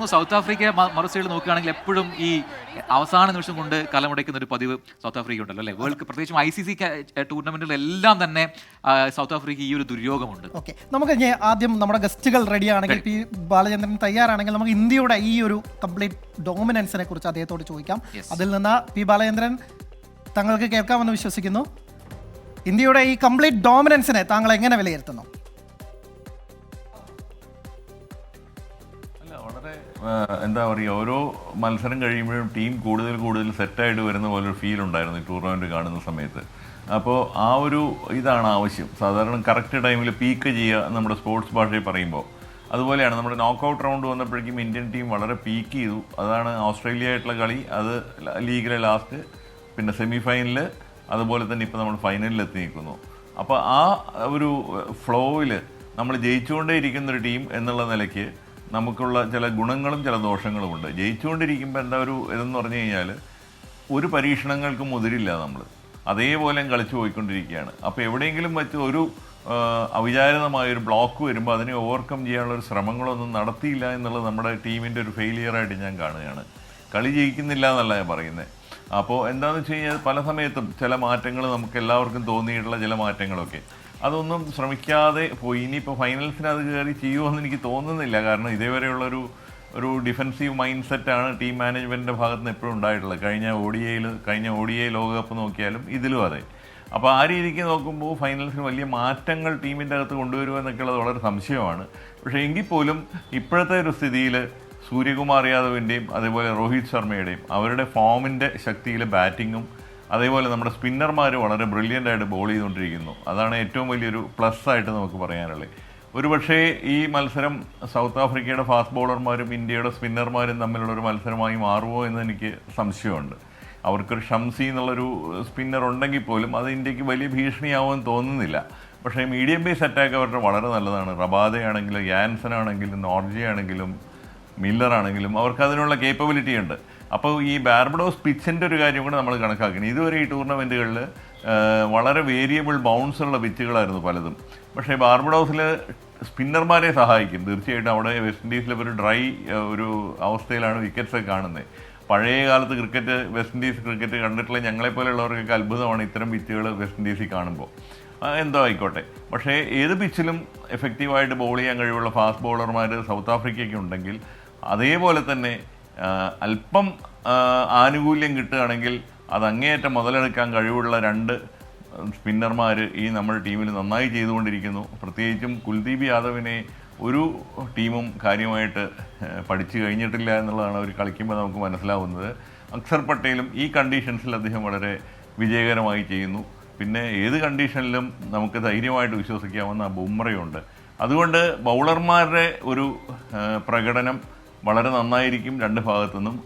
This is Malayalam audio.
തോന്നുന്നു സൗത്ത് ആഫ്രിക്ക മറുസൈഡിൽ നോക്കുകയാണെങ്കിൽ എപ്പോഴും ഈ അവസാന നിമിഷം കൊണ്ട് കലമുടയ്ക്കുന്ന ഒരു പതിവ് സൗത്ത് ആഫ്രിക്ക ഉണ്ടല്ലോ അല്ലേ? വേൾഡ് പ്രത്യേകിച്ചും ICC ടൂർണമെന്റുകളെല്ലാം തന്നെ സൗത്ത് ആഫ്രിക്ക ഈ ഒരു ദുര്യോഗമുണ്ട്. ഓക്കെ, നമുക്ക് ആദ്യം നമ്മുടെ ഗസ്റ്റുകൾ റെഡി ആണെങ്കിൽ, പി ബാലചന്ദ്രൻ തയ്യാറാണെങ്കിൽ നമുക്ക് ഇന്ത്യയുടെ ഈ ഒരു കംപ്ലീറ്റ് ഡോമിനൻസിനെ കുറിച്ച് അദ്ദേഹത്തോട് ചോദിക്കാം. അതിൽ നിന്ന് പി ബാലചന്ദ്രൻ, താങ്കൾക്ക് കേൾക്കാമെന്ന് വിശ്വസിക്കുന്നു. ഇന്ത്യയുടെ ഈ കംപ്ലീറ്റ് ഡോമിനൻസിനെ താങ്കൾ എങ്ങനെ വിലയിരുത്തുന്നു? എന്താ പറയുക, ഓരോ മത്സരം കഴിയുമ്പോഴും ടീം കൂടുതൽ സെറ്റായിട്ട് വരുന്ന പോലെ ഒരു ഫീൽ ഉണ്ടായിരുന്നു ഈ ടൂർണമെൻറ്റ് കാണുന്ന സമയത്ത്. അപ്പോൾ ആ ഒരു ഇതാണ് ആവശ്യം. സാധാരണ കറക്റ്റ് ടൈമിൽ പീക്ക് ചെയ്യുക നമ്മുടെ സ്പോർട്സ് ഭാഷയിൽ പറയുമ്പോൾ. അതുപോലെയാണ് നമ്മുടെ നോക്കൗട്ട് റൗണ്ട് വന്നപ്പോഴേക്കും ഇന്ത്യൻ ടീം വളരെ പീക്ക് ചെയ്തു. അതാണ് ഓസ്ട്രേലിയ ആയിട്ടുള്ള കളി, അത് ലീഗിലെ ലാസ്റ്റ്, പിന്നെ സെമി ഫൈനൽ, അതുപോലെ തന്നെ ഇപ്പോൾ നമ്മൾ ഫൈനലിൽ എത്തി നിൽക്കുന്നു. അപ്പോൾ ആ ഒരു ഫ്ലോയിൽ നമ്മൾ ജയിച്ചുകൊണ്ടേ ഇരിക്കുന്നൊരു ടീം എന്നുള്ള നിലയ്ക്ക് നമുക്കുള്ള ചില ഗുണങ്ങളും ചില ദോഷങ്ങളുമുണ്ട്. ജയിച്ചുകൊണ്ടിരിക്കുമ്പോൾ എന്താ ഒരു ഇതെന്ന് പറഞ്ഞു കഴിഞ്ഞാൽ ഒരു പരീക്ഷണങ്ങൾക്കും മുതിരില്ല, നമ്മൾ അതേപോലെ കളിച്ചു പോയിക്കൊണ്ടിരിക്കുകയാണ്. അപ്പോൾ എവിടെയെങ്കിലും വെച്ച് ഒരു അവിചാരിതമായൊരു ബ്ലോക്ക് വരുമ്പോൾ അതിനെ ഓവർകം ചെയ്യാനുള്ളൊരു ശ്രമങ്ങളൊന്നും നടത്തിയില്ല എന്നുള്ളത് നമ്മുടെ ടീമിൻ്റെ ഒരു ഫെയിലിയറായിട്ട് ഞാൻ കാണുകയാണ്. കളി ജയിക്കുന്നില്ല എന്നല്ല ഞാൻ പറയുന്നത്. അപ്പോൾ എന്താണെന്ന് വെച്ച് കഴിഞ്ഞാൽ പല സമയത്തും ചില മാറ്റങ്ങൾ നമുക്ക് എല്ലാവർക്കും തോന്നിയിട്ടുള്ള ചില മാറ്റങ്ങളൊക്കെ അതൊന്നും ശ്രമിക്കാതെ പോയി. ഇനിയിപ്പോൾ ഫൈനൽസിന് അത് കയറി ചെയ്യുമെന്ന് എനിക്ക് തോന്നുന്നില്ല. കാരണം ഇതേവരെയുള്ളൊരു ഡിഫെൻസീവ് മൈൻഡ് സെറ്റാണ് ടീം മാനേജ്മെൻറ്റിൻ്റെ ഭാഗത്ത് നിന്ന് എപ്പോഴും ഉണ്ടായിട്ടുള്ളത്. കഴിഞ്ഞ ODI ലോകകപ്പ് നോക്കിയാലും ഇതിലും അതെ. അപ്പോൾ ആ രീതിക്ക് നോക്കുമ്പോൾ ഫൈനൽസിന് വലിയ മാറ്റങ്ങൾ ടീമിൻ്റെ അകത്ത് കൊണ്ടുവരുമോ എന്നൊക്കെയുള്ളത് വളരെ സംശയമാണ്. പക്ഷേ എങ്കിൽ പോലും ഇപ്പോഴത്തെ ഒരു സ്ഥിതിയിൽ സൂര്യകുമാർ യാദവിൻ്റെയും അതേപോലെ രോഹിത് ശർമ്മയുടെയും അവരുടെ ഫോമിൻ്റെ ശക്തിയിൽ ബാറ്റിങ്ങും അതേപോലെ നമ്മുടെ സ്പിന്നർമാർ വളരെ ബ്രില്യൻ്റായിട്ട് ബോൾ ചെയ്തുകൊണ്ടിരിക്കുന്നു. അതാണ് ഏറ്റവും വലിയൊരു പ്ലസ് ആയിട്ട് നമുക്ക് പറയാനുള്ളത്. ഒരുപക്ഷേ ഈ മത്സരം സൗത്ത് ആഫ്രിക്കയുടെ ഫാസ്റ്റ് ബോളർമാരും ഇന്ത്യയുടെ സ്പിന്നർമാരും തമ്മിലുള്ളൊരു മത്സരമായി മാറുമോ എന്ന് എനിക്ക് സംശയമുണ്ട്. അവർക്കൊരു ഷംസി എന്നുള്ളൊരു സ്പിന്നർ ഉണ്ടെങ്കിൽ പോലും അത് ഇന്ത്യക്ക് വലിയ ഭീഷണിയാവുമെന്ന് തോന്നുന്നില്ല. പക്ഷേ മീഡിയം ബേസ് അറ്റാക്ക് അവരുടെ വളരെ നല്ലതാണ്. റബാദയാണെങ്കിലും യാൻസൺ ആണെങ്കിലും നോർജി ആണെങ്കിലും മില്ലർ ആണെങ്കിലും അവർക്ക് അതിനുള്ള കേപ്പബിലിറ്റി ഉണ്ട്. അപ്പോൾ ഈ ബാർബഡോസ് പിച്ചിൻ്റെ ഒരു കാര്യം കൂടെ നമ്മൾ കണക്കാക്കണം. ഇതുവരെ ഈ ടൂർണമെൻറ്റുകളിൽ വളരെ വേരിയബിൾ ബൗൺസുള്ള പിച്ചുകളായിരുന്നു പലതും. പക്ഷേ ബാർബഡോസിൽ സ്പിന്നർമാരെ സഹായിക്കും തീർച്ചയായിട്ടും. അവിടെ വെസ്റ്റ് ഇൻഡീസിലെ ഒരു ഡ്രൈ ഒരു അവസ്ഥയിലാണ് വിക്കറ്റ്സൊക്കെ കാണുന്നത്. പഴയ കാലത്ത് വെസ്റ്റ് ഇൻഡീസ് ക്രിക്കറ്റ് കണ്ടിട്ടുള്ള ഞങ്ങളെപ്പോലെയുള്ളവർക്കൊക്കെ അത്ഭുതമാണ് ഇത്തരം പിച്ചുകൾ വെസ്റ്റ് ഇൻഡീസിൽ കാണുമ്പോൾ. എന്തോ ആയിക്കോട്ടെ, പക്ഷേ ഏത് പിച്ചിലും എഫക്റ്റീവായിട്ട് ബോൾ ചെയ്യാൻ കഴിവുള്ള ഫാസ്റ്റ് ബോളർമാർ സൗത്ത് ആഫ്രിക്കയ്ക്ക് ഉണ്ടെങ്കിൽ അതേപോലെ തന്നെ അല്പം ആനുകൂല്യം കിട്ടുകയാണെങ്കിൽ അത് അങ്ങേയറ്റം മുതലെടുക്കാൻ കഴിവുള്ള 2 സ്പിന്നർമാർ ഈ നമ്മുടെ ടീമിൽ നന്നായി ചെയ്തുകൊണ്ടിരിക്കുന്നു. പ്രത്യേകിച്ചും കുൽദീപ് യാദവിനെ ഒരു ടീമും കാര്യമായിട്ട് പഠിച്ചു കഴിഞ്ഞിട്ടില്ല എന്നുള്ളതാണ് അവർ കളിക്കുമ്പോൾ നമുക്ക് മനസ്സിലാവുന്നത്. അക്സർ പട്ടേലും ഈ കണ്ടീഷൻസിൽ അദ്ദേഹം വളരെ വിജയകരമായി ചെയ്യുന്നു. പിന്നെ ഏത് കണ്ടീഷനിലും നമുക്ക് ധൈര്യമായിട്ട് വിശ്വസിക്കാവുന്ന ബുംറയുണ്ട്. അതുകൊണ്ട് ബൗളർമാരുടെ ഒരു പ്രകടനം വളരെ നന്നായിരിക്കും 2 ഭാഗത്തു നിന്നും.